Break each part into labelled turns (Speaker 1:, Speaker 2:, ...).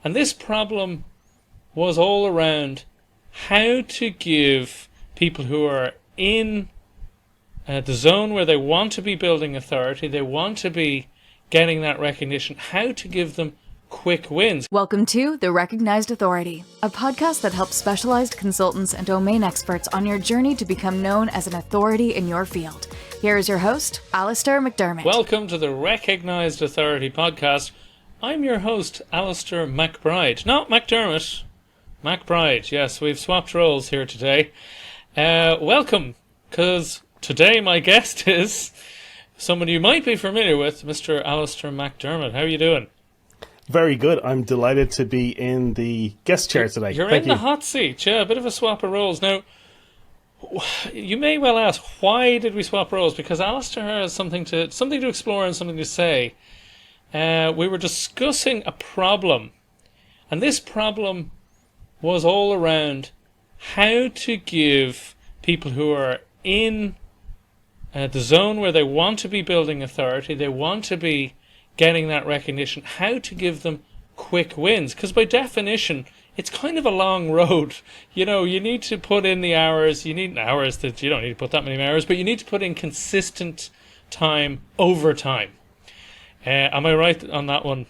Speaker 1: And this problem was all around how to give people who are in the zone where they want to be building authority, they want to be getting that recognition, how to give them quick wins.
Speaker 2: Welcome to The Recognized Authority, a podcast that helps specialized consultants and domain experts on your journey to become known as an authority in your field. Here is your host, Alastair McDermott.
Speaker 1: Welcome to the Recognized Authority podcast. I'm your host, Alastair McBride. Not McDermott, McBride. Yes, we've swapped roles here today. Welcome, because today my guest is someone you might be familiar with, Mr. Alastair McDermott. How are you doing?
Speaker 3: Very good. I'm delighted to be in the guest chair today.
Speaker 1: You're
Speaker 3: Thank
Speaker 1: in
Speaker 3: you.
Speaker 1: the hot seat. Yeah, a bit of a swap of roles. Now, you may well ask, why did we swap roles? Because Alastair has something to explore and something to say. We were discussing a problem, and this problem was all around how to give people who are in the zone where they want to be building authority, they want to be getting that recognition, how to give them quick wins. Because by definition, it's kind of a long road. You know, you need to put in the hours. You need hours that you don't need to put that many hours, but you need to put in consistent time over time. Am I right on that one?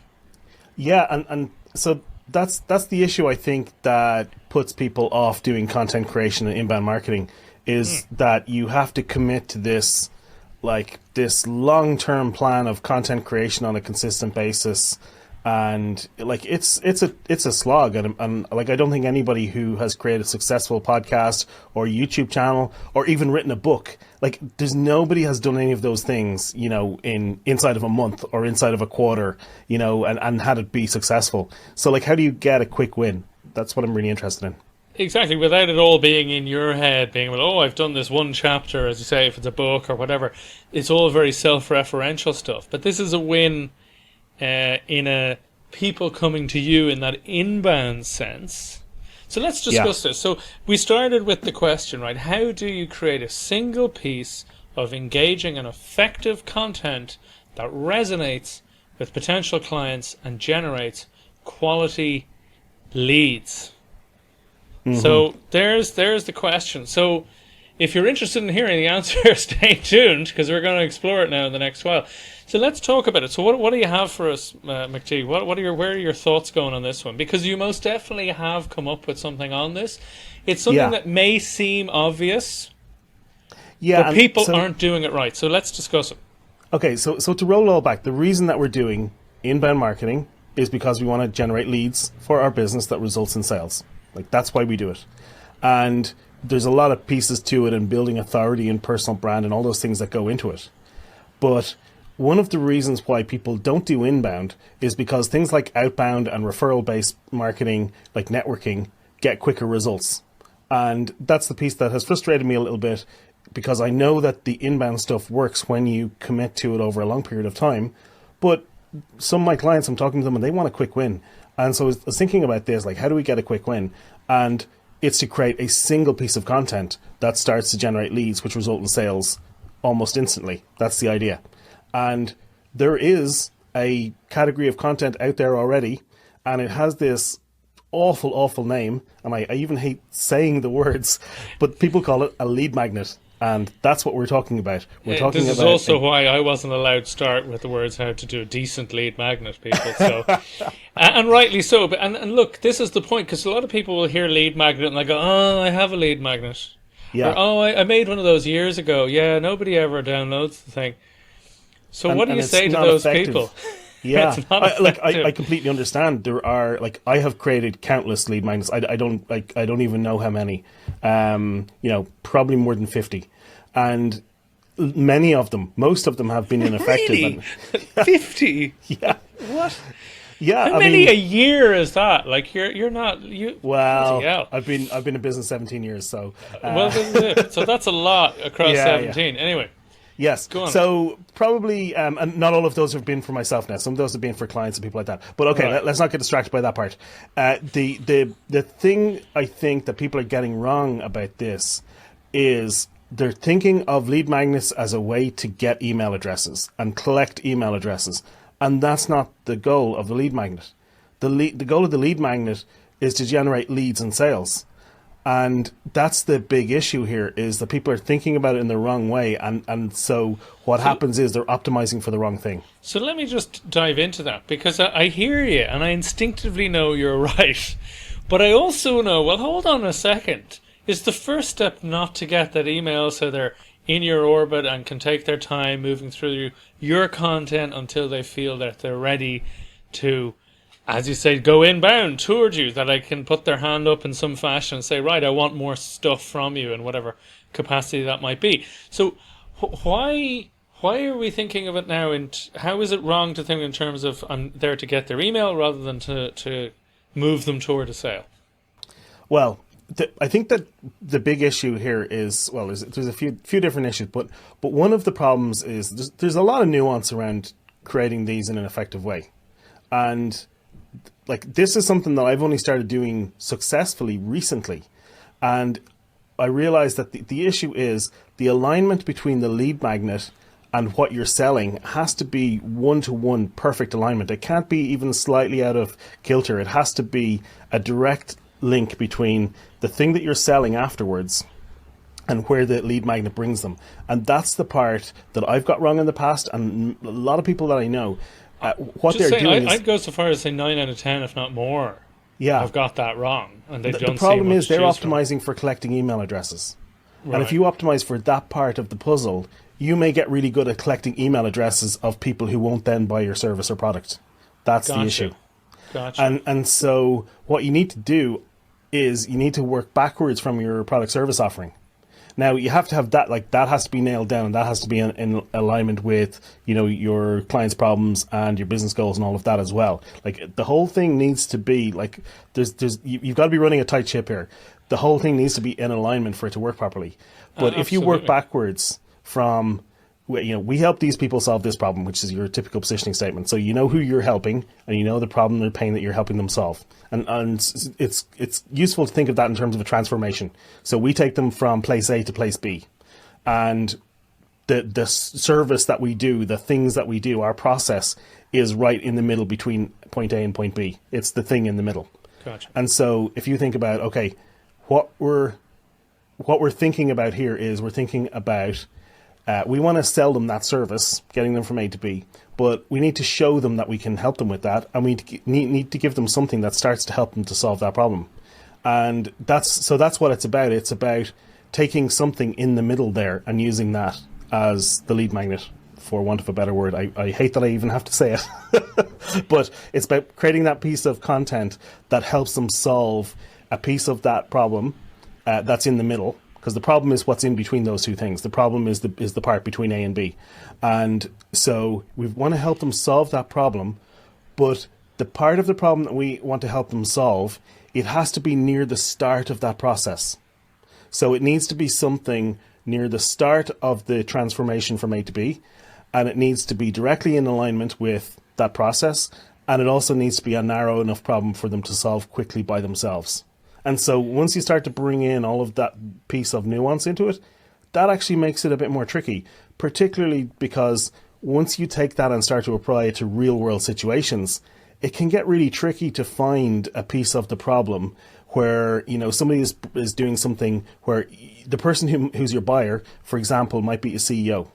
Speaker 3: Yeah, and so that's the issue, I think, that puts people off doing content creation and inbound marketing is that you have to commit to this long-term plan of content creation on a consistent basis, and it's a slog, and I don't think anybody who has created a successful podcast or YouTube channel or even written a book, there's nobody has done any of those things, inside of a month or inside of a quarter, and had it be successful. So how do you get a quick win? That's what I'm really interested in.
Speaker 1: Exactly, without it all being in your head, being, I've done this one chapter, as you say, if it's a book or whatever. It's all very self-referential stuff. But this is a win in a people coming to you in that inbound sense. So let's discuss this. So we started with the question, right? How do you create a single piece of engaging and effective content that resonates with potential clients and generates quality leads? So there's the question. So if you're interested in hearing the answer, stay tuned, because we're going to explore it now in the next while. So let's talk about it. So what do you have for us, McG? Where are your thoughts going on this one? Because you most definitely have come up with something on this. It's something that may seem obvious, but people aren't doing it right. So let's discuss it.
Speaker 3: Okay, so to roll all back, the reason that we're doing inbound marketing is because we want to generate leads for our business that results in sales. That's why we do it. And there's a lot of pieces to it, and building authority and personal brand and all those things that go into it. But one of the reasons why people don't do inbound is because things like outbound and referral-based marketing, like networking, get quicker results. And that's the piece that has frustrated me a little bit, because I know that the inbound stuff works when you commit to it over a long period of time. But some of my clients, I'm talking to them and they want a quick win. And so I was thinking about this, how do we get a quick win? And it's to create a single piece of content that starts to generate leads, which result in sales almost instantly. That's the idea. And there is a category of content out there already, and it has this awful, awful name. And I even hate saying the words, but people call it a lead magnet. And that's what we're talking about.
Speaker 1: This is also why I wasn't allowed to start with the words how to do a decent lead magnet, people. So, and rightly so. But and look, this is the point, because a lot of people will hear lead magnet and they go, "Oh, I have a lead magnet."
Speaker 3: Yeah.
Speaker 1: Or, "Oh, I made one of those years ago." Yeah, nobody ever downloads the thing. So what do you say to those people?
Speaker 3: Yeah,
Speaker 1: I
Speaker 3: I completely understand. There are I have created countless lead magnets. I don't even know how many. Probably more than 50, and most of them have been ineffective.
Speaker 1: Really? 50?
Speaker 3: Yeah.
Speaker 1: What?
Speaker 3: Yeah.
Speaker 1: How many a year is that? You're not you.
Speaker 3: Well, I've been in business 17 years, so.
Speaker 1: Well, this is it. So that's a lot across 17. Yeah. Anyway.
Speaker 3: Yes. So probably, and not all of those have been for myself now. Some of those have been for clients and people like that. But okay, right. Let's not get distracted by that part. The thing I think that people are getting wrong about this is they're thinking of lead magnets as a way to get email addresses and collect email addresses. And that's not the goal of the lead magnet. The goal of the lead magnet is to generate leads and sales. And that's the big issue here, is that people are thinking about it in the wrong way. And so what happens is they're optimizing for the wrong thing.
Speaker 1: So let me just dive into that, because I hear you and I instinctively know you're right. But I also know, well, hold on a second. Is the first step not to get that email so they're in your orbit and can take their time moving through your content until they feel that they're ready to, as you say, go inbound toward you, that I can put their hand up in some fashion and say, right, I want more stuff from you in whatever capacity that might be. So why are we thinking of it now, and how is it wrong to think in terms of I'm there to get their email rather than to move them toward a sale?
Speaker 3: Well, I think that the big issue here is, well, there's a few different issues, but one of the problems is there's a lot of nuance around creating these in an effective way. And like, this is something that I've only started doing successfully recently. And I realized that the issue is the alignment between the lead magnet and what you're selling has to be one-to-one perfect alignment. It can't be even slightly out of kilter. It has to be a direct link between the thing that you're selling afterwards and where the lead magnet brings them. And that's the part that I've got wrong in the past, and a lot of people that I know, what
Speaker 1: Just
Speaker 3: they're doing is...
Speaker 1: I'd go so far as say 9 out of 10, if not more, have got that wrong. And they don't. The
Speaker 3: problem is they're optimizing for collecting email addresses. Right. And if you optimize for that part of the puzzle, you may get really good at collecting email addresses of people who won't then buy your service or product. That's the issue.
Speaker 1: Gotcha.
Speaker 3: And so what you need to do is you need to work backwards from your product service offering. Now, you have to have that, like, that has to be nailed down, and that has to be in alignment with, you know, your client's problems and your business goals and all of that as well. Like, the whole thing needs to be, like, you've got to be running a tight ship here. The whole thing needs to be in alignment for it to work properly. But if you work backwards from, you know, we help these people solve this problem, which is your typical positioning statement. So you know who you're helping, and you know the problem or pain that you're helping them solve. And it's useful to think of that in terms of a transformation. So we take them from place A to place B. And the service that we do, the things that we do, our process is right in the middle between point A and point B. It's the thing in the middle.
Speaker 1: Gotcha.
Speaker 3: And so if you think about, okay, what we're thinking about here is we're thinking about we want to sell them that service, getting them from A to B, but we need to show them that we can help them with that, and we need to give them something that starts to help them to solve that problem. And that's what it's about. It's about taking something in the middle there and using that as the lead magnet, for want of a better word. I hate that I even have to say it, but it's about creating that piece of content that helps them solve a piece of that problem that's in the middle. Because the problem is what's in between those two things. The problem is the part between A and B. And so we want to help them solve that problem, but the part of the problem that we want to help them solve, it has to be near the start of that process. So it needs to be something near the start of the transformation from A to B, and it needs to be directly in alignment with that process, and it also needs to be a narrow enough problem for them to solve quickly by themselves. And so once you start to bring in all of that piece of nuance into it, that actually makes it a bit more tricky, particularly because once you take that and start to apply it to real world situations, it can get really tricky to find a piece of the problem where, you know, somebody is doing something where the person who's your buyer, for example, might be a CEO.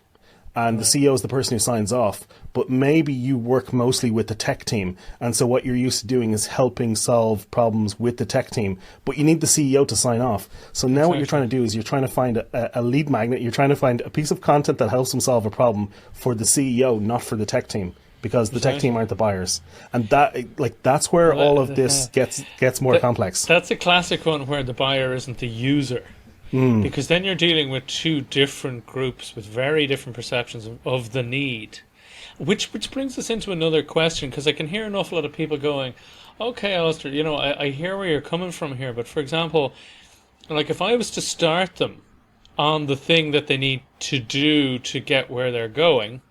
Speaker 3: And the CEO is the person who signs off, but maybe you work mostly with the tech team. And so what you're used to doing is helping solve problems with the tech team, but you need the CEO to sign off. So now what you're trying to do is you're trying to find a lead magnet. You're trying to find a piece of content that helps them solve a problem for the CEO, not for the tech team, because the tech team aren't the buyers. And that's where all of this gets more complex.
Speaker 1: That's a classic one where the buyer isn't the user. Because then you're dealing with two different groups with very different perceptions of the need. Which brings us into another question, because I can hear an awful lot of people going, okay, Alastair, you know, I hear where you're coming from here, but for example, like if I was to start them on the thing that they need to do to get where they're going,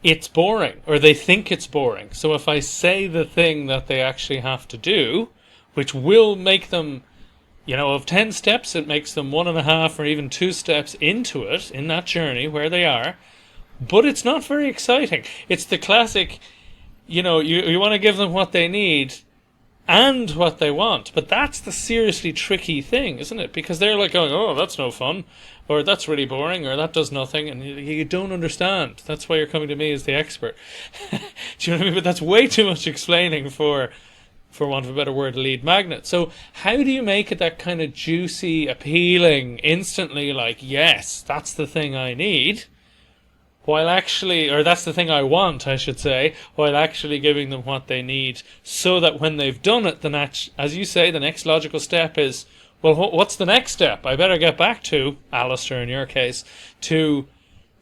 Speaker 1: it's boring, or they think it's boring. So if I say the thing that they actually have to do, which will make them, you know, of 10 steps, it makes them 1.5 or even 2 steps into it, in that journey where they are. But it's not very exciting. It's the classic, you want to give them what they need and what they want. But that's the seriously tricky thing, isn't it? Because they're like going, oh, that's no fun, or that's really boring, or that does nothing, and you don't understand. That's why you're coming to me as the expert. Do you know what I mean? But that's way too much explaining for want of a better word, lead magnet. So how do you make it that kind of juicy, appealing, instantly like, yes, that's the thing I need, while actually, or that's the thing I want, I should say, while actually giving them what they need, so that when they've done it, as you say, the next logical step is, well, what's the next step? I better get back to, Alastair in your case, to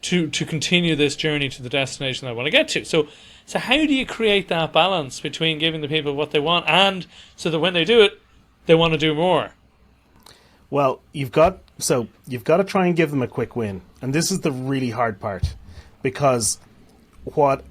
Speaker 1: continue this journey to the destination I want to get to. So how do you create that balance between giving the people what they want and so that when they do it, they want to do more?
Speaker 3: Well, you've got to try and give them a quick win. And this is the really hard part, because what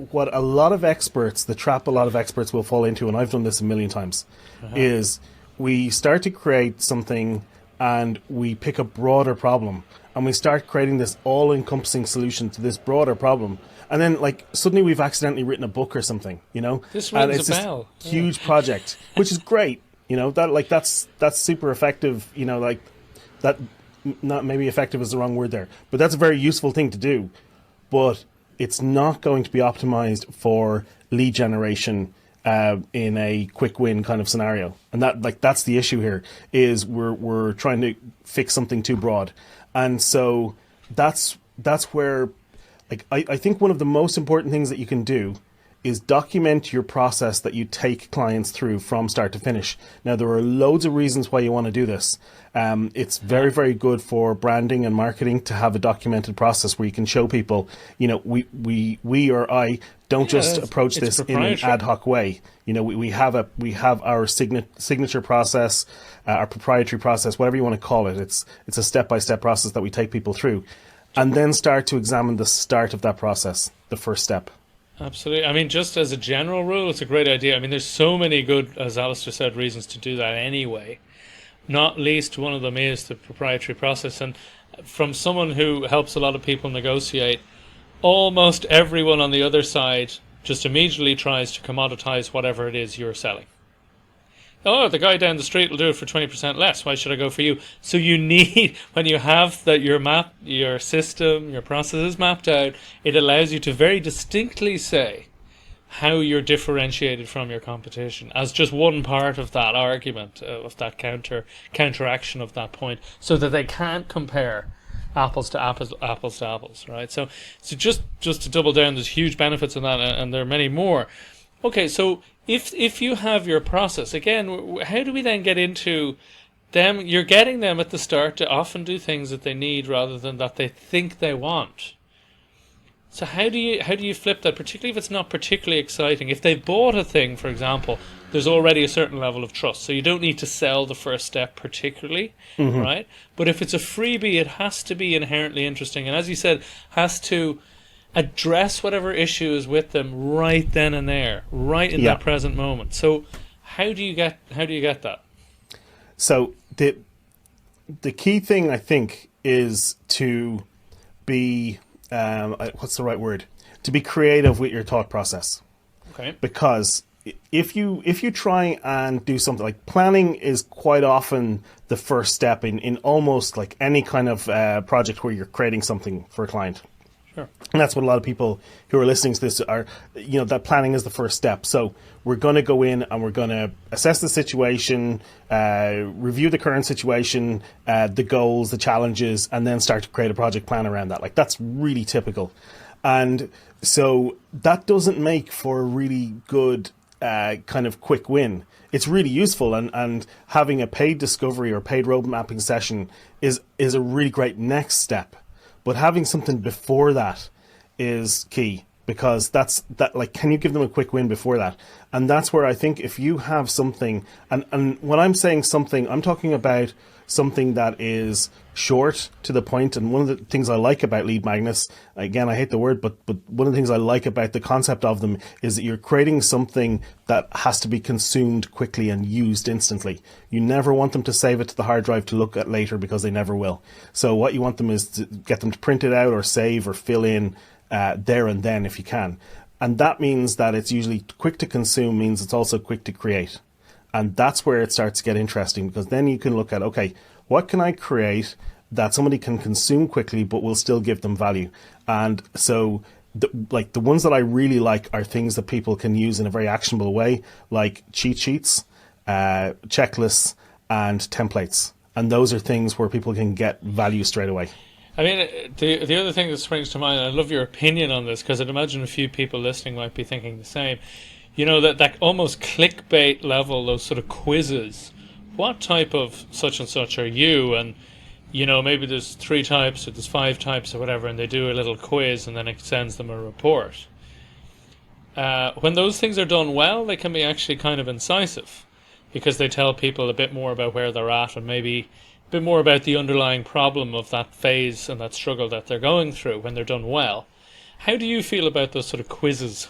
Speaker 3: a lot of experts, the trap a lot of experts will fall into, and I've done this a million times, is we start to create something and we pick a broader problem and we start creating this all-encompassing solution to this broader problem. And then, like, suddenly we've accidentally written a book or something,
Speaker 1: This
Speaker 3: and
Speaker 1: rings
Speaker 3: it's
Speaker 1: a
Speaker 3: this
Speaker 1: bell.
Speaker 3: huge project, which is great, that's super effective, that, not maybe effective is the wrong word there, but that's a very useful thing to do. But it's not going to be optimized for lead generation in a quick win kind of scenario. And that's the issue here, is we're trying to fix something too broad. And so that's where, I think one of the most important things that you can do is document your process that you take clients through from start to finish. Now, there are loads of reasons why you want to do this. It's very, very good for branding and marketing to have a documented process where you can show people, we or I don't just approach this in an ad hoc way. We have our signature process, our proprietary process, whatever you want to call it. It's a step-by-step process that we take people through, and then start to examine the start of that process, the first step.
Speaker 1: Absolutely. I mean, just as a general rule, it's a great idea. I mean, there's so many good, as Alastair said, reasons to do that anyway. Not least one of them is the proprietary process. And from someone who helps a lot of people negotiate, almost everyone on the other side just immediately tries to commoditize whatever it is you're selling. Oh, the guy down the street will do it for 20% less. Why should I go for you? So you need, when you have that your system, your processes mapped out, it allows you to very distinctly say how you're differentiated from your competition as just one part of that argument, of that counteraction of that point, so that they can't compare apples to apples, right? So just to double down, there's huge benefits in that, and there are many more. Okay, so if you have your process, again, how do we then get into them? You're getting them at the start to often do things that they need rather than that they think they want. So how do you flip that, particularly if it's not particularly exciting? If they've bought a thing, for example, there's already a certain level of trust, so you don't need to sell the first step particularly, right? But if it's a freebie, it has to be inherently interesting, and as you said, has to address whatever issue is with them right then and there, right in that present moment. So how do you get that?
Speaker 3: So the key thing, I think, is to be what's the right word? To be creative with your thought process.
Speaker 1: Okay.
Speaker 3: Because if you try and do something like planning, is quite often the first step in almost like any kind of project where you're creating something for a client.
Speaker 1: Sure.
Speaker 3: And that's what a lot of people who are listening to this are, that planning is the first step. So we're going to go in and we're going to assess the situation, review the current situation, the goals, the challenges, and then start to create a project plan around that. Like, that's really typical. And so that doesn't make for a really good kind of quick win. It's really useful, and having a paid discovery or paid road mapping session is a really great next step. But having something before that is key, because can you give them a quick win before that? And that's where I think if you have something, and when I'm saying something, I'm talking about something that is short, to the point. And one of the things I like about lead magnets, again, I hate the word, but one of the things I like about the concept of them is that you're creating something that has to be consumed quickly and used instantly. You never want them to save it to the hard drive to look at later, because they never will. So what you want them is to get them to print it out or save or fill in there and then if you can. And that means that it's usually quick to consume, means it's also quick to create. And that's where it starts to get interesting, because then you can look at, okay, what can I create that somebody can consume quickly but will still give them value? And so the ones that I really like are things that people can use in a very actionable way, like cheat sheets, checklists, and templates. And those are things where people can get value straight away.
Speaker 1: I mean, the other thing that springs to mind, I love your opinion on this, because I'd imagine a few people listening might be thinking the same. You know, that almost clickbait level, those sort of quizzes. What type of such and such are you? And, you know, maybe there's 3 types or there's 5 types or whatever, and they do a little quiz and then it sends them a report. When those things are done well, they can be actually kind of incisive, because they tell people a bit more about where they're at and maybe a bit more about the underlying problem of that phase and that struggle that they're going through when they're done well. How do you feel about those sort of quizzes?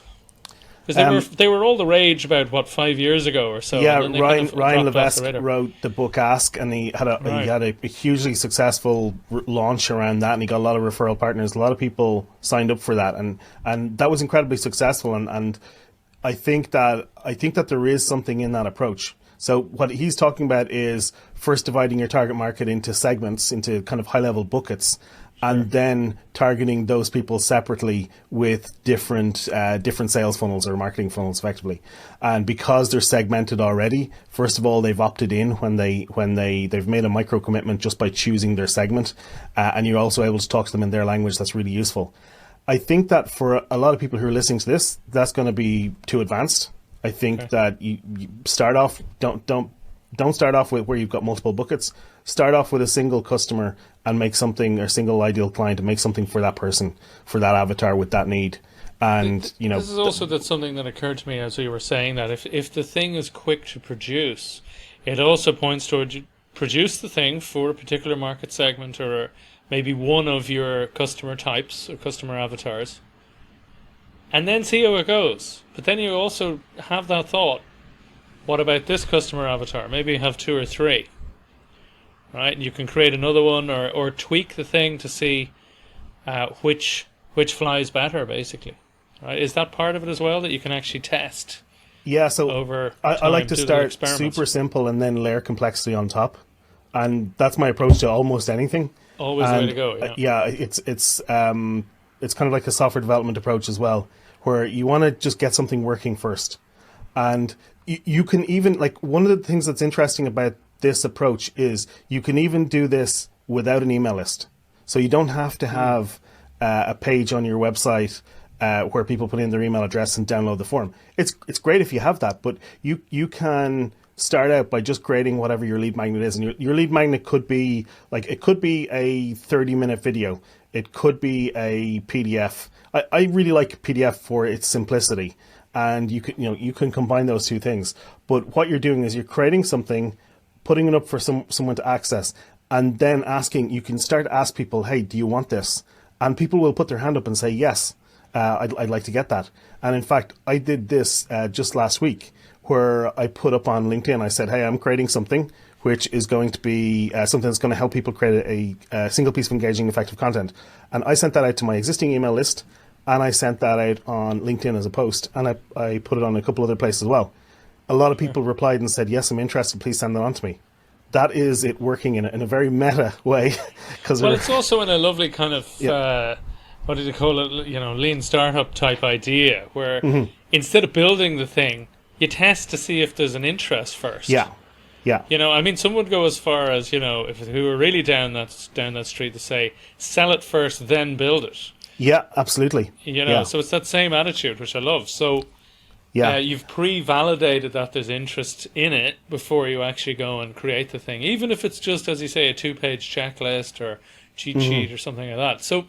Speaker 1: Because they were all the rage about 5 years ago or so.
Speaker 3: Yeah,
Speaker 1: and
Speaker 3: Ryan Levesque wrote the book Ask, and he had a hugely successful launch around that, and he got a lot of referral partners. A lot of people signed up for that, and that was incredibly successful. And I think that there is something in that approach. So what he's talking about is first dividing your target market into segments, into kind of high-level buckets, and then targeting those people separately with different sales funnels or marketing funnels, effectively. And because they're segmented already, first of all, they've opted in when they've made a micro commitment just by choosing their segment, and you're also able to talk to them in their language. That's really useful. I think that for a lot of people who are listening to this, that's going to be too advanced. I think that you start off, don't start off with where you've got multiple buckets. Start off with a single customer and make something, or single ideal client, and make something for that person, for that avatar with that need. And you know,
Speaker 1: this is also that's something that occurred to me as we were saying that if the thing is quick to produce, it also points towards produce the thing for a particular market segment or maybe one of your customer types or customer avatars, and then see how it goes. But then you also have that thought, what about this customer avatar? Maybe you have 2 or 3, right? And you can create another one or tweak the thing to see which flies better, basically. Right? Is that part of it as well, that you can actually test?
Speaker 3: Yeah, so
Speaker 1: over
Speaker 3: I like to start super simple and then layer complexity on top. And that's my approach to almost anything.
Speaker 1: Always the way to go, yeah.
Speaker 3: Yeah, it's kind of like a software development approach as well, where you want to just get something working first. And you can even, like, one of the things that's interesting about this approach is you can even do this without an email list. So you don't have to have a page on your website where people put in their email address and download the form. It's great if you have that, but you can start out by just creating whatever your lead magnet is. And your lead magnet could be, like, it could be a 30-minute video. It could be a PDF. I really like PDF for its simplicity. And you can combine those two things. But what you're doing is you're creating something, putting it up for someone to access, and then asking. You can start to ask people, "Hey, do you want this?" And people will put their hand up and say, "Yes, I'd like to get that." And in fact, I did this just last week, where I put up on LinkedIn. I said, "Hey, I'm creating something which is going to be something that's going to help people create a single piece of engaging, effective content." And I sent that out to my existing email list. And I sent that out on LinkedIn as a post, and I put it on a couple other places as well. A lot of people replied and said, "Yes, I'm interested. Please send that on to me." That is it working in a very meta way.
Speaker 1: Well, it's also in a lovely kind of, what did you call it, lean startup type idea, where instead of building the thing, you test to see if there's an interest first.
Speaker 3: Yeah.
Speaker 1: I mean, some would go as far as, if we were really down that street, to say, sell it first, then build it.
Speaker 3: Yeah, absolutely.
Speaker 1: So it's that same attitude, which I love. So you've pre-validated that there's interest in it before you actually go and create the thing, even if it's just, as you say, a 2-page checklist or cheat sheet or something like that. So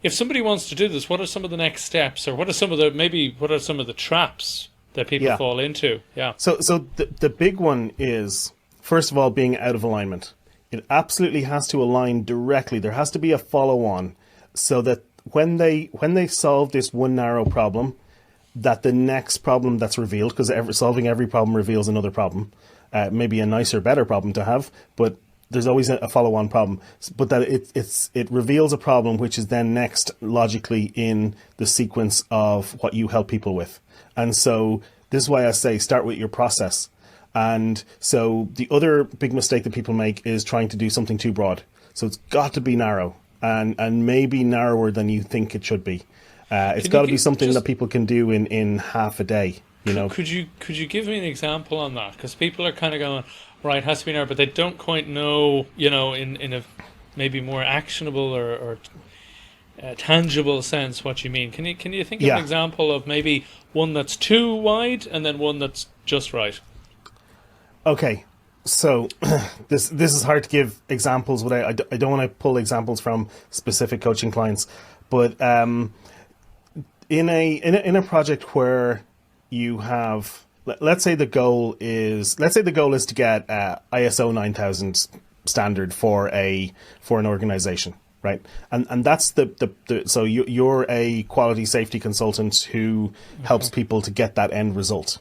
Speaker 1: if somebody wants to do this, what are some of the next steps, or what are some of the traps that people fall into? Yeah.
Speaker 3: So the big one is, first of all, being out of alignment. It absolutely has to align directly. There has to be a follow-on, so that when they solve this one narrow problem, that the next problem that's revealed, because solving every problem reveals another problem, maybe a nicer, better problem to have, but there's always a follow-on problem, but that it reveals a problem which is then next logically in the sequence of what you help people with. And so this is why I say start with your process. And so the other big mistake that people make is trying to do something too broad. So it's got to be narrow, and maybe narrower than you think it should be. It's got to be something that people can do in half a day. You know,
Speaker 1: could you give me an example on that? Because people are kind of going, right, it has to be narrow, but they don't quite know, in a maybe more actionable or tangible sense what you mean. Can you think of an example of maybe one that's too wide and then one that's just right?
Speaker 3: Okay, so this is hard to give examples without. I don't want to pull examples from specific coaching clients, but in a project where you have, let's say the goal is to get ISO 9000 standard for an organization, right? And that's so you're a quality safety consultant who helps people to get that end result.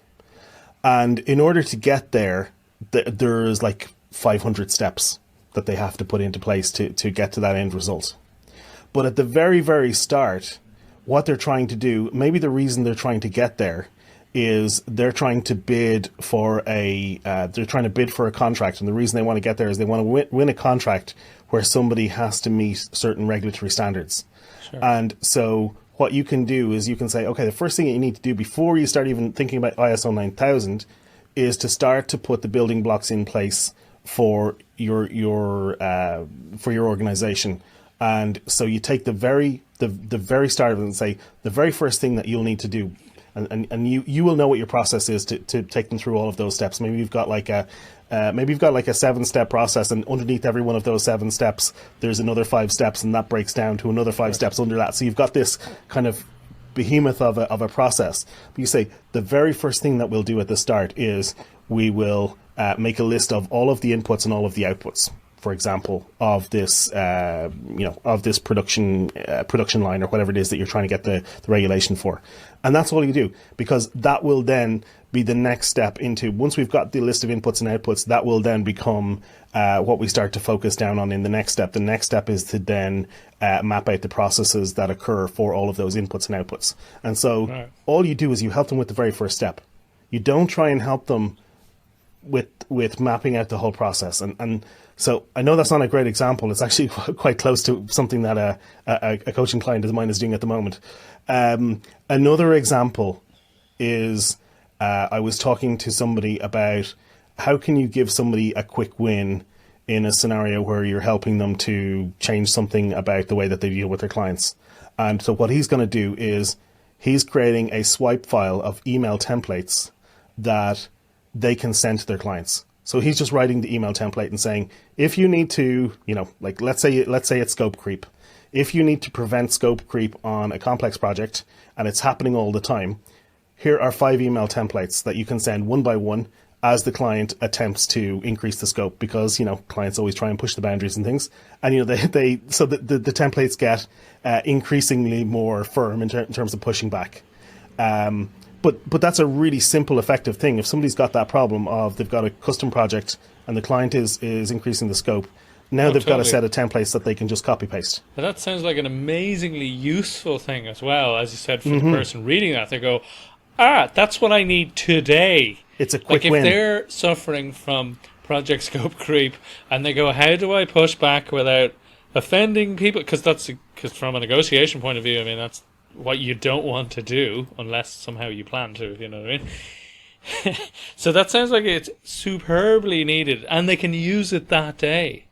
Speaker 3: And in order to get there, there's like 500 steps that they have to put into place to get to that end result. But at the very, very start, what they're trying to do, maybe the reason they're trying to get there is they're trying to bid for a contract. And the reason they want to get there is they want to win a contract where somebody has to meet certain regulatory standards. Sure. And so what you can do is you can say, okay, the first thing that you need to do before you start even thinking about ISO 9000 is to start to put the building blocks in place for your organization. And so you take the very start of it and say the very first thing that you'll need to do, and you will know what your process is to take them through all of those steps. Maybe you've got like a 7-step process, and underneath every one of those 7 steps there's another 5 steps, and that breaks down to another 5 steps under that. So you've got this kind of behemoth of a process. But you say the very first thing that we'll do at the start is we will make a list of all of the inputs and all of the outputs, for example, of this production line or whatever it is that you're trying to get the regulation for. And that's all you do, because that will then be the next step into, once we've got the list of inputs and outputs, that will then become what we start to focus down on in the next step. The next step is to then map out the processes that occur for all of those inputs and outputs. And so all you do is you help them with the very first step. You don't try and help them with mapping out the whole process. And so I know that's not a great example. It's actually quite close to something that a coaching client of mine is doing at the moment. Another example is I was talking to somebody about how can you give somebody a quick win in a scenario where you're helping them to change something about the way that they deal with their clients. And so what he's going to do is he's creating a swipe file of email templates that they can send to their clients. So he's just writing the email template and saying, if you need to, like let's say it's scope creep. If you need to prevent scope creep on a complex project and it's happening all the time, here are 5 email templates that you can send one by one as the client attempts to increase the scope, because clients always try and push the boundaries and things, and the templates get increasingly more firm in terms of pushing back. But that's a really simple, effective thing. If somebody's got that problem of they've got a custom project and the client is increasing the scope, now they've got a set of templates that they can just copy paste.
Speaker 1: But that sounds like an amazingly useful thing as well. As you said, for the person reading that, they go, that's what I need today.
Speaker 3: It's a quick
Speaker 1: win.
Speaker 3: Like
Speaker 1: if they're suffering from project scope creep and they go, how do I push back without offending people? Because from a negotiation point of view, I mean, that's what you don't want to do unless somehow you plan to, if you know what I mean. So that sounds like it's superbly needed, and they can use it that day.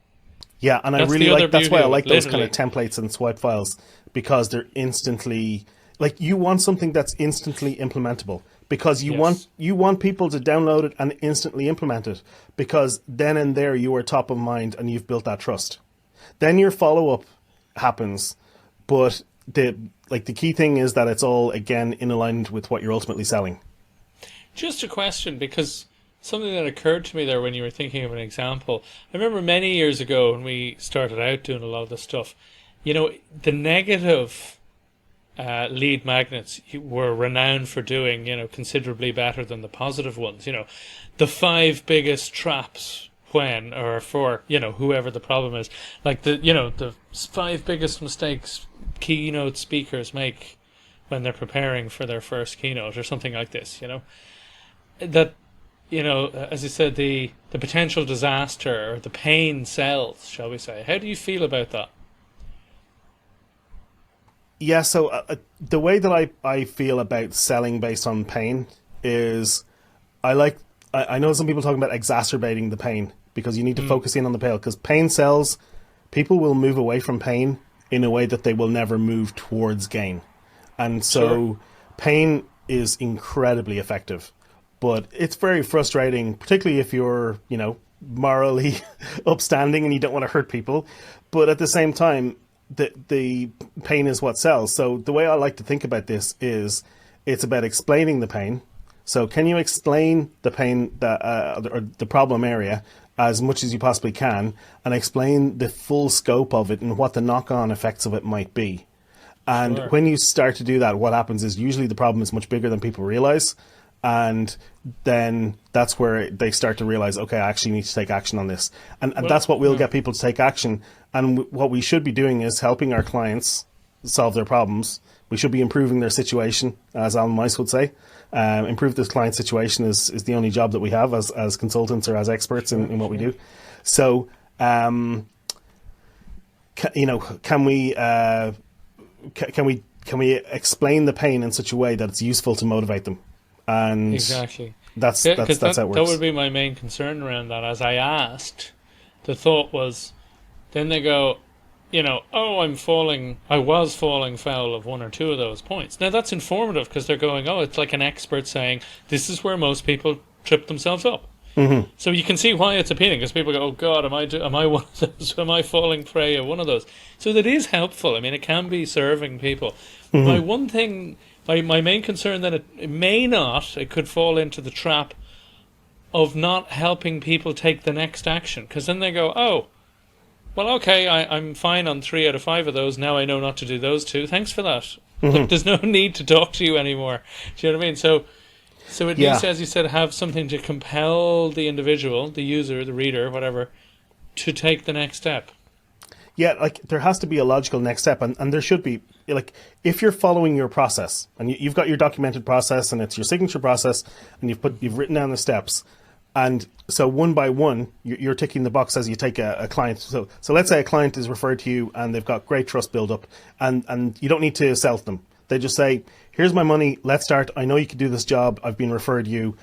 Speaker 3: Yeah, and
Speaker 1: that's
Speaker 3: that's why I like those kind of templates and swipe files, because they're instantly, like, you want something that's instantly implementable, because you want people to download it and instantly implement it, because then and there you are top of mind and you've built that trust. Then your follow-up happens, but the key thing is that it's all, again, in alignment with what you're ultimately selling.
Speaker 1: Just a question, because something that occurred to me there when you were thinking of an example. I remember many years ago when we started out doing a lot of this stuff, the negative lead magnets were renowned for doing, considerably better than the positive ones. The 5 biggest traps when, or for, whoever the problem is. Like the 5 biggest mistakes keynote speakers make when they're preparing for their first keynote or something like this, that, as you said, the potential disaster or the pain sells, shall we say. How do you feel about that?
Speaker 3: Yeah, so the way that I feel about selling based on pain is I know some people talking about exacerbating the pain, because you need to focus in on the pain, because pain sells. People will move away from pain in a way that they will never move towards gain. And so pain is incredibly effective, but it's very frustrating, particularly if you're, morally upstanding and you don't want to hurt people. But at the same time, the pain is what sells. So the way I like to think about this is it's about explaining the pain. So can you explain the pain, or the problem area, as much as you possibly can, and explain the full scope of it and what the knock-on effects of it might be? And when you start to do that, what happens is usually the problem is much bigger than people realize. And then that's where they start to realize, okay, I actually need to take action on this. And that's what will get people to take action. And what we should be doing is helping our clients solve their problems. We should be improving their situation, as Alan Weiss would say. Improve this client situation is the only job that we have as consultants or as experts in what we do. So, can we explain the pain in such a way that it's useful to motivate them? And
Speaker 1: exactly.
Speaker 3: That's how it works.
Speaker 1: That would be my main concern around that. As I asked, the thought was, then they go, I was falling foul of 1 or 2 of those points. Now that's informative, because they're going, it's like an expert saying, this is where most people trip themselves up. Mm-hmm. So you can see why it's appealing, because people go, oh God, am I one of those? Am I falling prey of one of those? So that is helpful. I mean, it can be serving people. Mm-hmm. My main concern that it could fall into the trap of not helping people take the next action, because then they go, well, okay, I'm fine on 3 out of 5 of those. Now I know not to do those 2. Thanks for that. Mm-hmm. There's no need to talk to you anymore. Do you know what I mean? So it needs to, as you said, have something to compel the individual, the user, the reader, whatever, to take the next step.
Speaker 3: Yeah, like there has to be a logical next step, and there should be, like, if you're following your process and you've got your documented process and it's your signature process and you've written down the steps, and so one by one you're ticking the box as you take a client. So let's say a client is referred to you and they've got great trust build up, and you don't need to sell them. They just say, here's my money, let's start. I know you can do this job. I've been referred to you.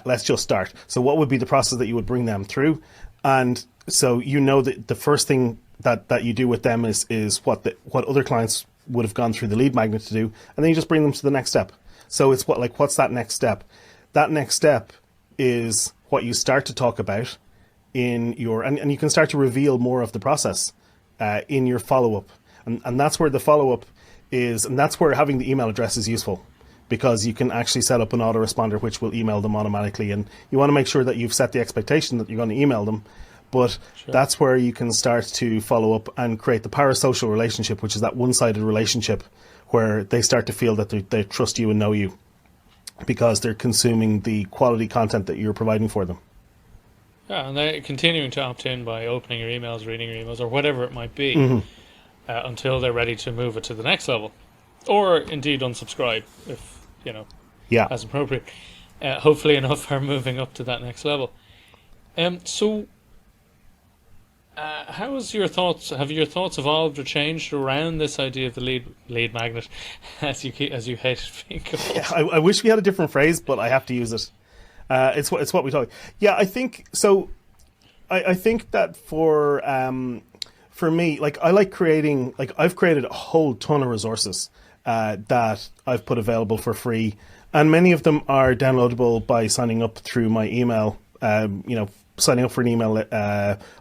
Speaker 3: Let's just start. So what would be the process that you would bring them through? And so that the first thing that you do with them is what other clients would have gone through the lead magnet to do, and then you just bring them to the next step. So it's what's that next step? That next step is what you start to talk about in your, and you can start to reveal more of the process in your follow-up. And that's where the follow-up is, and that's where having the email address is useful, because you can actually set up an autoresponder which will email them automatically, and you want to make sure that you've set the expectation that you're going to email them. But that's where you can start to follow up and create the parasocial relationship, which is that one-sided relationship where they start to feel that they trust you and know you because they're consuming the quality content that you're providing for them.
Speaker 1: Yeah, and they're continuing to opt in by opening your emails, reading your emails, or whatever it might be, until they're ready to move it to the next level. Or indeed unsubscribe if, as appropriate. Hopefully enough are moving up to that next level. How has your thoughts? Have your thoughts evolved or changed around this idea of the lead magnet, as you hate it being called?
Speaker 3: Yeah, I wish we had a different phrase, but I have to use it. It's what we talk. Yeah, I think so. I think that for me, like, I like creating. Like, I've created a whole ton of resources that I've put available for free, and many of them are downloadable by signing up through my email. Signing up for an email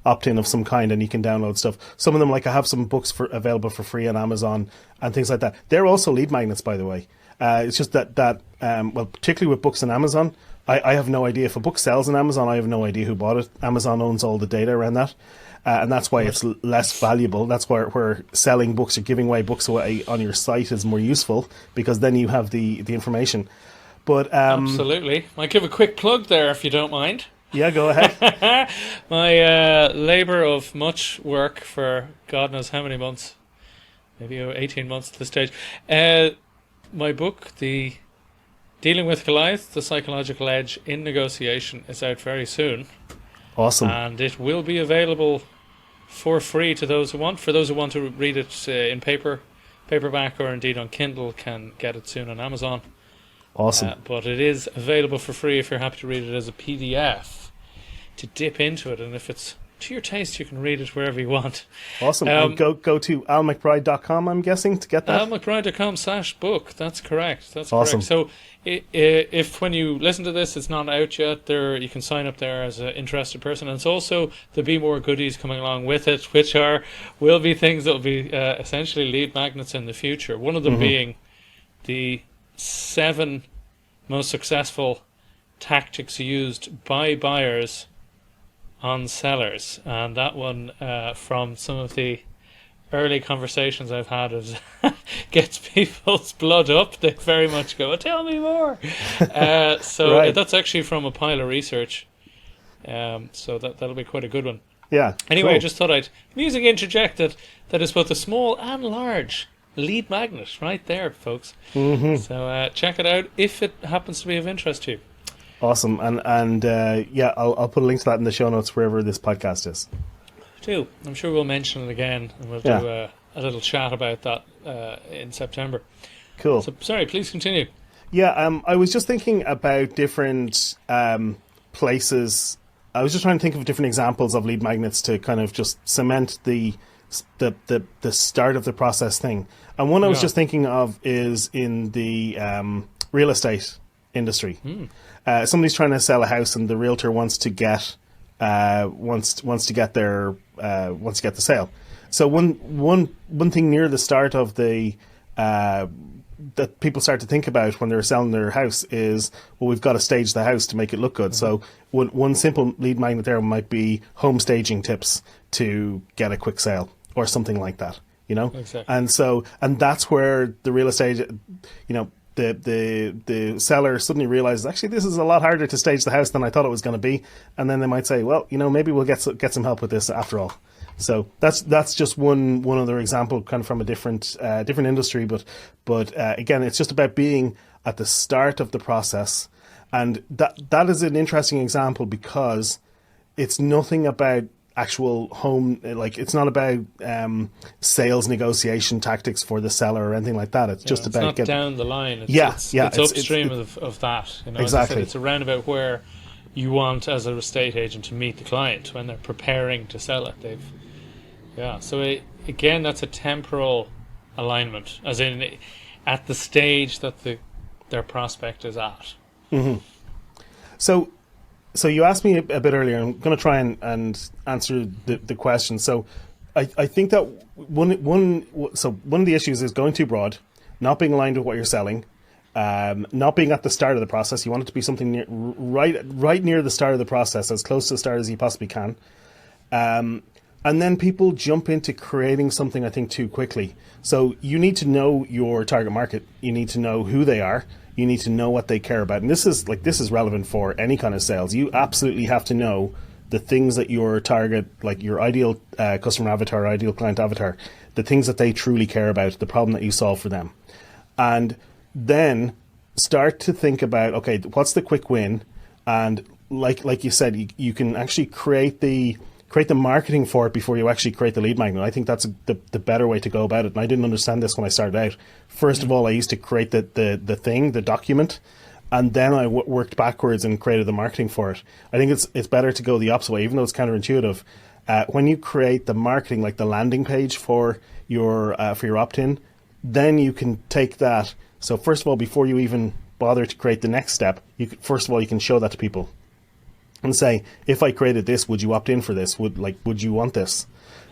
Speaker 3: opt-in of some kind, and you can download stuff. Some of them, like, I have some books available for free on Amazon and things like that. They're also lead magnets, by the way. It's just that particularly with books on Amazon, I have no idea. If a book sells on Amazon, I have no idea who bought it. Amazon owns all the data around that. And that's why it's less valuable. That's where selling books or giving away books away on your site is more useful, because then you have the information. But
Speaker 1: absolutely. Might give a quick plug there if you don't mind.
Speaker 3: Yeah, go ahead.
Speaker 1: My labour of much work for God knows how many months, maybe 18 months at this stage. My book, the Dealing with Goliath, The Psychological Edge in Negotiation, is out very soon.
Speaker 3: Awesome.
Speaker 1: And it will be available for free to those who want. For those who want to read it in paperback, or indeed on Kindle, can get it soon on Amazon.
Speaker 3: Awesome.
Speaker 1: But it is available for free if you're happy to read it as a PDF, to dip into it. And if it's to your taste, you can read it wherever you want.
Speaker 3: Awesome. And go to almcbride.com, I'm guessing, to get that?
Speaker 1: almcbride.com/book. That's correct. That's
Speaker 3: awesome.
Speaker 1: Correct. So if when you listen to this, it's not out yet, you can sign up there as an interested person. And it's also the Be More goodies coming along with it, which will be things that will be essentially lead magnets in the future. One of them being the 7 most successful tactics used by buyers on sellers, and that one from some of the early conversations I've had gets people's blood up. They very much go, tell me more. So
Speaker 3: right.
Speaker 1: That's actually from a pile of research, so that'll be quite a good one.
Speaker 3: Yeah.
Speaker 1: Anyway,
Speaker 3: cool.
Speaker 1: I just thought I'd musically interject that is both a small and large lead magnet right there, folks. So check it out if it happens to be of interest to you.
Speaker 3: Awesome. And yeah, I'll put a link to that in the show notes wherever this podcast is.
Speaker 1: Too. I'm sure we'll mention it again, and we'll do a little chat about that in September.
Speaker 3: Cool.
Speaker 1: So, sorry, please continue.
Speaker 3: Yeah, I was just thinking about different places. I was just trying to think of different examples of lead magnets to kind of just cement the start of the process thing. And one I was just thinking of is in the real estate industry. Somebody's trying to sell a house, and the realtor wants to get wants to get the sale. So one thing near the start of the that people start to think about when they're selling their house is, well, we've got to stage the house to make it look good. So one simple lead magnet there might be home staging tips to get a quick sale or something like that, you know?
Speaker 1: Exactly.
Speaker 3: And that's where the real estate, you know, the seller suddenly realizes, actually, this is a lot harder to stage the house than I thought it was going to be. And then they might say, well, you know, maybe we'll get some help with this after all. So that's just one other example, kind of from a different industry, but again, it's just about being at the start of the process, and that is an interesting example because it's nothing about actual home, like it's not about sales negotiation tactics for the seller or anything like that. It's just about
Speaker 1: not down the line.
Speaker 3: It's
Speaker 1: upstream of that. You know,
Speaker 3: exactly.
Speaker 1: As I said, it's around about where you want as a estate agent to meet the client when they're preparing to sell it. So again, that's a temporal alignment, as in at the stage that their prospect is at.
Speaker 3: Mm-hmm. So you asked me a bit earlier. I'm going to try and answer the question. So I think that one of the issues is going too broad, not being aligned with what you're selling, not being at the start of the process. You want it to be something right near the start of the process, as close to the start as you possibly can. And then people jump into creating something, I think, too quickly. So you need to know your target market. You need to know who they are. You need to know what they care about. And this is relevant for any kind of sales. You absolutely have to know the things that your target, like your ideal customer avatar, ideal client avatar, the things that they truly care about, the problem that you solve for them. And then start to think about, okay, what's the quick win? And like you said, you can actually create the marketing for it before you actually create the lead magnet. I think that's the better way to go about it. And I didn't understand this when I started out. First of all, I used to create the document, and then I worked backwards and created the marketing for it. I think it's better to go the opposite way, even though it's counterintuitive. When you create the marketing, like the landing page for your opt-in, then you can take that. So first of all, before you even bother to create the next step, you can show that to people. And say, if I created this, would you opt in for this? Would you want this?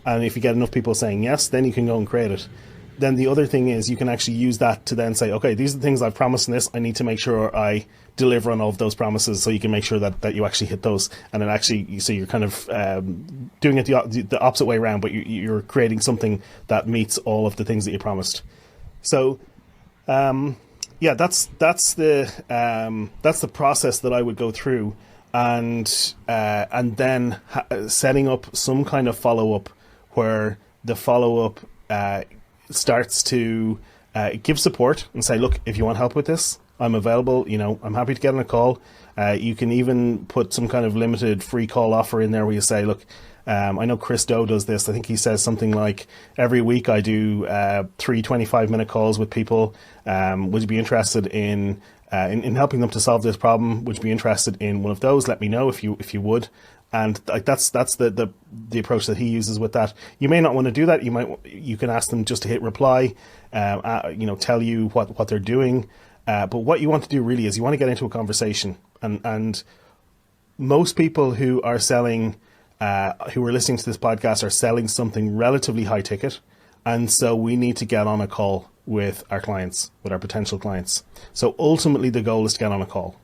Speaker 3: And if you get enough people saying yes, then you can go and create it. Then the other thing is you can actually use that to then say, okay, these are the things I've promised in this. I need to make sure I deliver on all of those promises, so you can make sure that you actually hit those. And then actually, so you're kind of doing it the opposite way around, but you're creating something that meets all of the things that you promised. So, that's the process that I would go through. and then setting up some kind of follow-up where the follow-up starts to give support and say, look, if you want help with this, I'm available. I'm happy to get on a call. You can even put some kind of limited free call offer in there where you say, look, I know Chris Doe does this. I think he says something like, every week I do 3 25-minute calls with people. Would you be interested in helping them to solve this problem? Would you be interested in one of those? Let me know if you would. And like that's the approach that he uses with that. You may not want to do that. You can ask them just to hit reply, tell you what they're doing. But what you want to do really is you want to get into a conversation. And most people who are selling, who are listening to this podcast, are selling something relatively high ticket. And so we need to get on a call with our clients, with our potential clients. So ultimately the goal is to get on a call.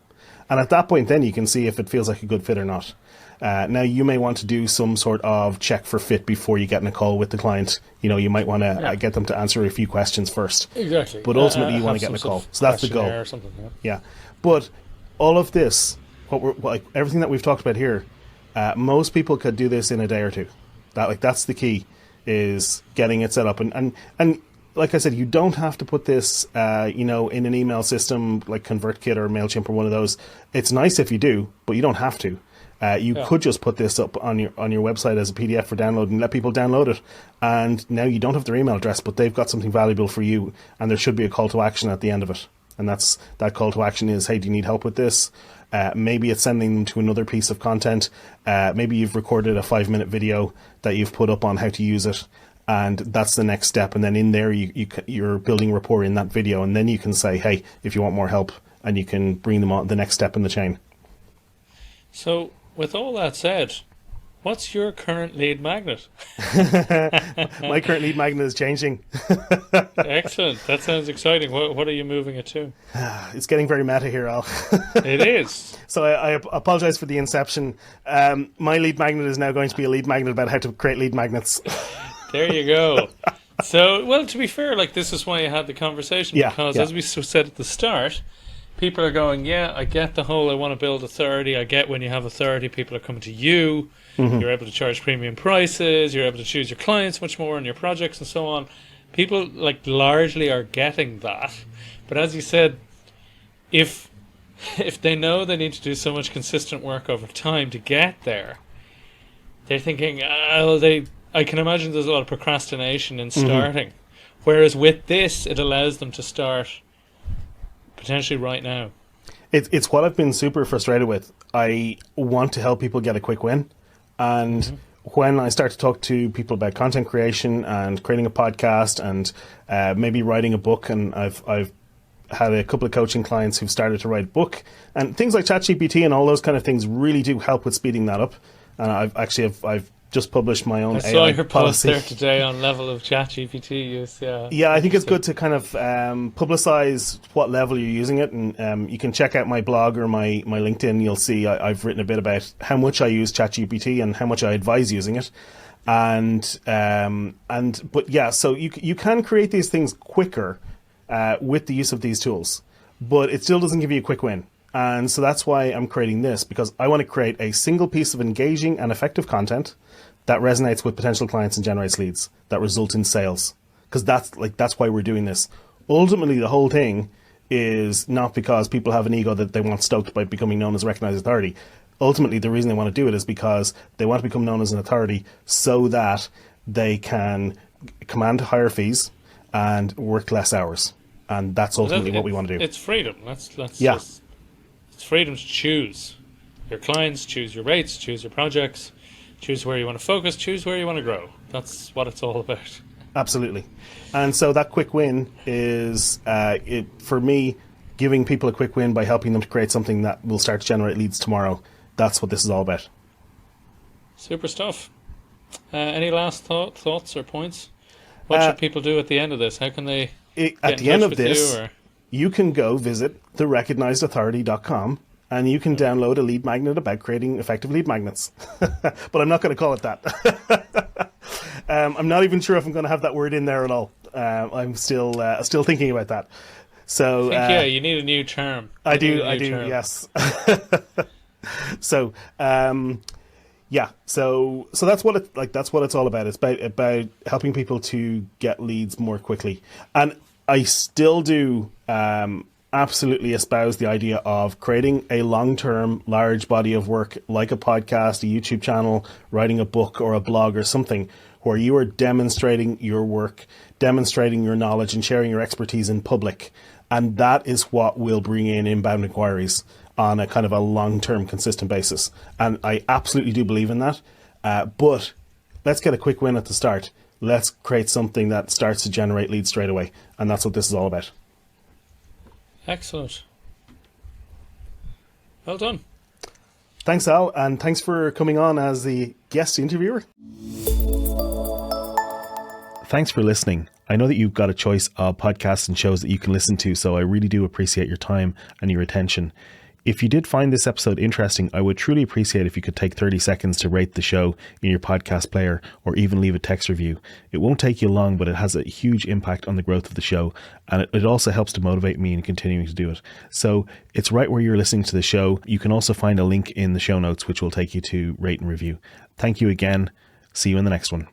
Speaker 3: And at that point, then you can see if it feels like a good fit or not. Now, you may want to do some sort of check for fit before you get in a call with the client. You might want to get them to answer a few questions first.
Speaker 1: Exactly.
Speaker 3: But ultimately, you want to get in a call. So that's the goal.
Speaker 1: Or something,
Speaker 3: yeah. But all of this, everything that we've talked about here, most people could do this in a day or two. That's the key, is getting it set up. And like I said, you don't have to put this, in an email system like ConvertKit or MailChimp or one of those. It's nice if you do, but you don't have to. You could just put this up on your website as a PDF for download and let people download it. And now you don't have their email address, but they've got something valuable for you, and there should be a call to action at the end of it. And that call to action is, hey, do you need help with this? Maybe it's sending them to another piece of content. Maybe you've recorded a 5-minute video that you've put up on how to use it, and that's the next step. And then in there, you're building rapport in that video, and then you can say, hey, if you want more help, and you can bring them on the next step in the chain.
Speaker 1: So, with all that said, what's your current lead magnet?
Speaker 3: My current lead magnet is changing.
Speaker 1: Excellent. That sounds exciting. What are you moving it to?
Speaker 3: It's getting very meta here, Al.
Speaker 1: It is.
Speaker 3: So I apologize for the inception. My lead magnet is now going to be a lead magnet about how to create lead magnets.
Speaker 1: There you go. So, well, to be fair, this is why you had the conversation. Because as we said at the start, people are going, yeah, I get the whole I want to build authority. I get when you have authority, people are coming to you. Mm-hmm. You're able to charge premium prices. You're able to choose your clients much more in your projects and so on. People largely are getting that. But as you said, if they know they need to do so much consistent work over time to get there, they're thinking, I can imagine there's a lot of procrastination in starting. Mm-hmm. Whereas with this, it allows them to start potentially right now.
Speaker 3: It's what I've been super frustrated with. I want to help people get a quick win. And when I start to talk to people about content creation and creating a podcast and maybe writing a book, and I've had a couple of coaching clients who've started to write a book, and things like ChatGPT and all those kind of things really do help with speeding that up. And I've just published my own AI
Speaker 1: I saw your post
Speaker 3: policy
Speaker 1: there today on level of ChatGPT use.
Speaker 3: Yeah, I think it's good to kind of publicize what level you're using it, and you can check out my blog or my LinkedIn. You'll see I've written a bit about how much I use ChatGPT and how much I advise using it, but yeah, so you can create these things quicker with the use of these tools, but it still doesn't give you a quick win. And so that's why I'm creating this, because I want to create a single piece of engaging and effective content that resonates with potential clients and generates leads that result in sales. Because that's why we're doing this. Ultimately, the whole thing is not because people have an ego that they want stoked by becoming known as a recognized authority. Ultimately, the reason they want to do it is because they want to become known as an authority so that they can command higher fees and work less hours. And that's ultimately what we want to do.
Speaker 1: It's freedom. It's freedom to choose your clients, choose your rates, choose your projects, choose where you want to focus, choose where you want to grow. That's what it's all about.
Speaker 3: Absolutely. And so that quick win is, for me, giving people a quick win by helping them to create something that will start to generate leads tomorrow. That's what this is all about.
Speaker 1: Super stuff. Any last thoughts or points? What should people do at the end of this? How can they
Speaker 3: at the end of this, you can go visit therecognizedauthority.com and you can download a lead magnet about creating effective lead magnets. But I'm not going to call it that. I'm not even sure if I'm going to have that word in there at all. I'm still thinking about that. So
Speaker 1: I think, you need a new term.
Speaker 3: I do, yes. So, yeah, so that's what that's what it's all about. It's about helping people to get leads more quickly. And I still do absolutely espouse the idea of creating a long-term, large body of work like a podcast, a YouTube channel, writing a book or a blog or something, where you are demonstrating your work, demonstrating your knowledge and sharing your expertise in public. And that is what will bring in inbound inquiries on a kind of a long-term, consistent basis. And I absolutely do believe in that. But let's get a quick win at the start. Let's create something that starts to generate leads straight away. And that's what this is all about.
Speaker 1: Excellent. Well done.
Speaker 3: Thanks, Al. And thanks for coming on as the guest interviewer. Thanks for listening. I know that you've got a choice of podcasts and shows that you can listen to, so I really do appreciate your time and your attention. If you did find this episode interesting, I would truly appreciate if you could take 30 seconds to rate the show in your podcast player or even leave a text review. It won't take you long, but it has a huge impact on the growth of the show, and it also helps to motivate me in continuing to do it. So it's right where you're listening to the show. You can also find a link in the show notes which will take you to rate and review. Thank you again. See you in the next one.